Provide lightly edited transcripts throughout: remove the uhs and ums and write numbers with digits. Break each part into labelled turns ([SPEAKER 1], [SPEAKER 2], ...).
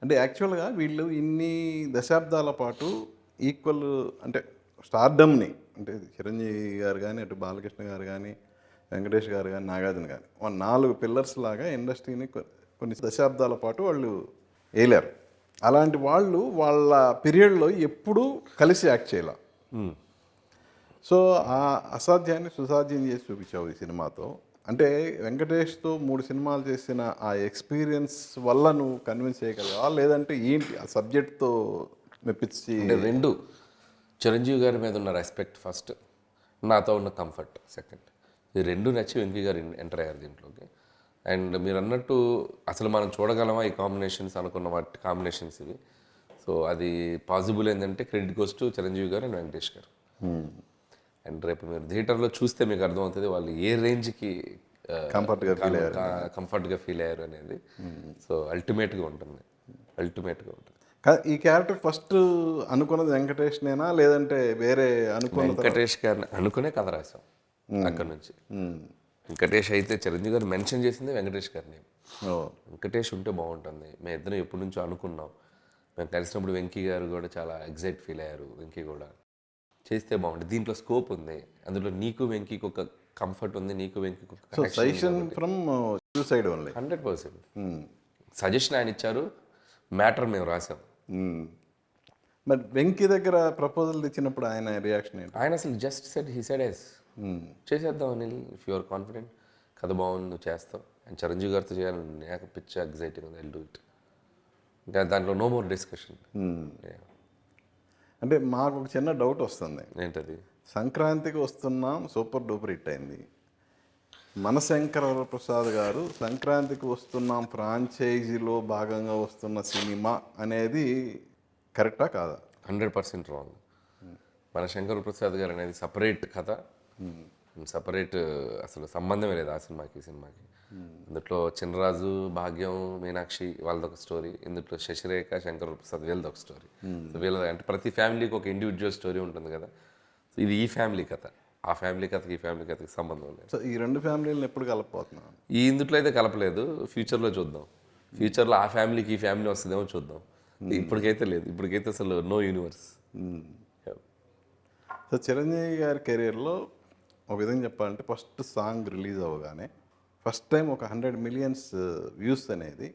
[SPEAKER 1] అంటే యాక్చువల్గా వీళ్ళు ఇన్ని దశాబ్దాల పాటు ఈక్వల్ అంటే స్టార్డమ్ని అంటే చిరంజీవి గారు కానీ అటు బాలకృష్ణ గారు కానీ వెంకటేష్ గారు కానీ నాగార్జున కానీ 4 పిల్లర్స్ లాగా ఇండస్ట్రీని కొన్ని దశాబ్దాల పాటు వాళ్ళు వేయలేరు. అలాంటి వాళ్ళు వాళ్ళ పీరియడ్లో ఎప్పుడూ కలిసి యాక్ట్ చేయాల. సో ఆ అసాధ్యాన్ని సుసాధ్యం చేసి చూపించావు ఈ సినిమాతో. అంటే వెంకటేష్తో 3 సినిమాలు చేసిన ఆ ఎక్స్పీరియన్స్ వల్ల నువ్వు కన్విన్స్ చేయగలవా, లేదంటే ఏంటి ఆ సబ్జెక్ట్తో మెప్పించి?
[SPEAKER 2] అంటే 2 చిరంజీవి గారి మీద ఉన్న రెస్పెక్ట్ ఫస్ట్, నాతో ఉన్న కంఫర్ట్ సెకండ్. ఈ 2 నచ్చి వెంకీ గారు ఎంటర్ అయ్యారు దీంట్లోకి. అండ్ మీరు అన్నట్టు అసలు మనం చూడగలమా ఈ కాంబినేషన్స్ అనుకున్న వాటి కాంబినేషన్స్ ఇవి. సో అది పాసిబుల్ ఏంటంటే క్రెడిట్ గోస్ టు చిరంజీవి గారు అండ్ వెంకటేష్ గారు. అండ్ రేపు మీరు థియేటర్లో చూస్తే మీకు అర్థమవుతుంది వాళ్ళు ఏ రేంజ్కి కంఫర్ట్గా ఫీల్ అయ్యారు అనేది. సో అల్టిమేట్గా ఉంటుంది.
[SPEAKER 1] ఈ క్యారెక్టర్ ఫస్ట్ అనుకున్నది వెంకటేష్నేనా, లేదంటే వేరే అనుకున్న?
[SPEAKER 2] వెంకటేష్ గారిని అనుకునే కథ రాసాం అక్కడ నుంచి. వెంకటేష్ అయితే చిరంజీవి గారు మెన్షన్ చేసింది వెంకటేష్ గారిని. వెంకటేష్ ఉంటే బాగుంటుంది, మేము ఇద్దరం ఎప్పటి నుంచో అనుకున్నాం. మేము కలిసినప్పుడు వెంకీ గారు కూడా చాలా ఎగ్జైట్ ఫీల్ అయ్యారు. వెంకీ కూడా చేస్తే బాగుంటుంది, దీంట్లో స్కోప్ ఉంది, అందులో నీకు వెంకీకి ఒక కంఫర్ట్ ఉంది, నీకు వెంకీకి ఒక
[SPEAKER 1] suggestion from you side only.
[SPEAKER 2] 100% suggestion ఆయన ఇచ్చారు, మ్యాటర్ మేము రాసాం.
[SPEAKER 1] మరి వెంకీ దగ్గర ప్రపోజల్ తెచ్చినప్పుడు ఆయన రియాక్షన్ ఏంటి?
[SPEAKER 2] ఆయన అసలు just said he said yes, చేసేద్దాం అనిల్, ఇఫ్ యూఆర్ కాన్ఫిడెంట్, కథ బాగుంది నువ్వు చేస్తావు. అండ్ చిరంజీవి గారితో చేయాలని నాకు పిచ్చ ఎగ్జైటింగ్ ఉంది, ఐల్ డూ ఇట్. ఇంకా దాంట్లో నో మోర్ డిస్కషన్.
[SPEAKER 1] అంటే మాకు ఒక చిన్న డౌట్ వస్తుంది.
[SPEAKER 2] ఏంటది?
[SPEAKER 1] సంక్రాంతికి వస్తున్నాం సూపర్ డూపర్ హిట్ అయింది. మనశంకర వరప్రసాద్ గారు సంక్రాంతికి వస్తున్నాం ఫ్రాంచైజీలో భాగంగా వస్తున్న సినిమా అనేది కరెక్టా కాదా?
[SPEAKER 2] 100% రాంగ్. మన శంకర్ ప్రసాద్ గారు అనేది సపరేట్ కథ, సపరేట్, అసలు సంబంధమే లేదు ఆ సినిమాకి ఈ సినిమాకి. ఇందులో చినరాజు, భాగ్యం, మీనాక్షి వాళ్ళదొక స్టోరీ, ఇందులో శశిరేఖ, శంకర్ ప్రసాద్ వీళ్ళదొక స్టోరీ. వీళ్ళ అంటే ప్రతి ఫ్యామిలీకి ఒక ఇండివిజువల్ స్టోరీ ఉంటుంది కదా. సో ఇది ఈ ఫ్యామిలీ కథ, ఆ ఫ్యామిలీ కథకి ఈ ఫ్యామిలీ కథకి సంబంధం లేదు.
[SPEAKER 1] సో ఈ 2 ఫ్యామిలీలను ఎప్పుడు కలపపోతున్నాను?
[SPEAKER 2] ఈ ఇందులో అయితే కలపలేదు, ఫ్యూచర్లో చూద్దాం. ఫ్యూచర్లో ఆ ఫ్యామిలీకి ఈ ఫ్యామిలీ వస్తుందేమో చూద్దాం. ఇప్పటికైతే లేదు, ఇప్పటికైతే అసలు నో యూనివర్స్.
[SPEAKER 1] సో చిరంజీవి గారి కెరీర్లో ఒక విధంగా చెప్పాలంటే ఫస్ట్ సాంగ్ రిలీజ్ అవ్వగానే ఫస్ట్ టైం ఒక 100 మిలియన్స్ వ్యూస్ అనేది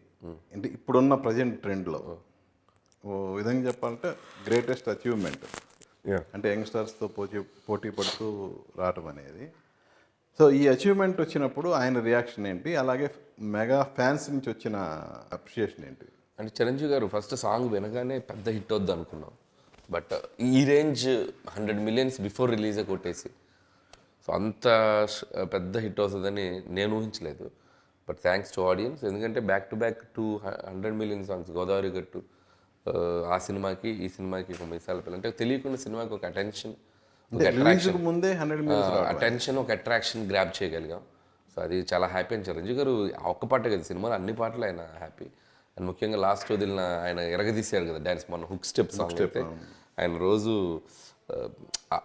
[SPEAKER 1] అంటే ఇప్పుడున్న ప్రజెంట్ ట్రెండ్లో ఓ విధంగా చెప్పాలంటే గ్రేటెస్ట్ అచీవ్మెంట్. అంటే యంగ్స్టర్స్తో పోటీ పడుతూ రావటం అనేది. సో ఈ అచీవ్మెంట్ వచ్చినప్పుడు ఆయన రియాక్షన్ ఏంటి, అలాగే మెగా ఫ్యాన్స్ నుంచి వచ్చిన అప్రిషియేషన్ ఏంటి?
[SPEAKER 2] అంటే చిరంజీవి గారు ఫస్ట్ సాంగ్ వినగానే పెద్ద హిట్ వద్దు అనుకున్నాం, బట్ ఈ రేంజ్ 100 మిలియన్స్ బిఫోర్ రిలీజే కొట్టేసి, సో అంత పెద్ద హిట్ అవుతుందని నేను ఊహించలేదు. బట్ థ్యాంక్స్ టు ఆడియన్స్, ఎందుకంటే back to back 100 million songs, Godavari గట్టు, ఆ సినిమాకి ఈ సినిమాకి ఒక మిసాల పిల్ల, అంటే తెలియకుండా సినిమాకి ఒక అటెన్షన్, ఒక అట్రాక్షన్,
[SPEAKER 1] ముందే 100 మిలియన్స్
[SPEAKER 2] అటెన్షన్, ఒక అట్రాక్షన్ గ్రాప్ చేయగలిగాం. సో అది చాలా హ్యాపీ అని చిరంజీవి గారు ఆ ఒక్క పాటే కదా సినిమాలో అన్ని పాటలు ఆయన హ్యాపీ. అండ్ ముఖ్యంగా లాస్ట్ వదిలిన ఆయన ఎరగదీశారు కదా డ్యాన్స్, మన హుక్ స్టెప్ సాంగ్ అయితే ఆయన రోజు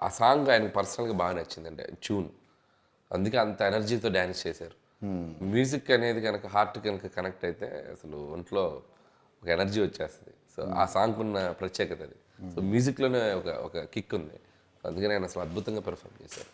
[SPEAKER 2] ఆ సాంగ్ ఆయనకు పర్సనల్గా బాగా నచ్చింది, అంటే ట్యూన్, అందుకే అంత ఎనర్జీతో డ్యాన్స్ చేశారు. మ్యూజిక్ అనేది కనుక హార్ట్ కనుక కనెక్ట్ అయితే అసలు ఒంట్లో ఒక ఎనర్జీ వచ్చేస్తుంది. సో ఆ సాంగ్ ఉన్న ప్రత్యేకత అది. సో మ్యూజిక్లోనే ఒక కిక్ ఉంది, అందుకని ఆయన అసలు అద్భుతంగా పెర్ఫామ్ చేశారు.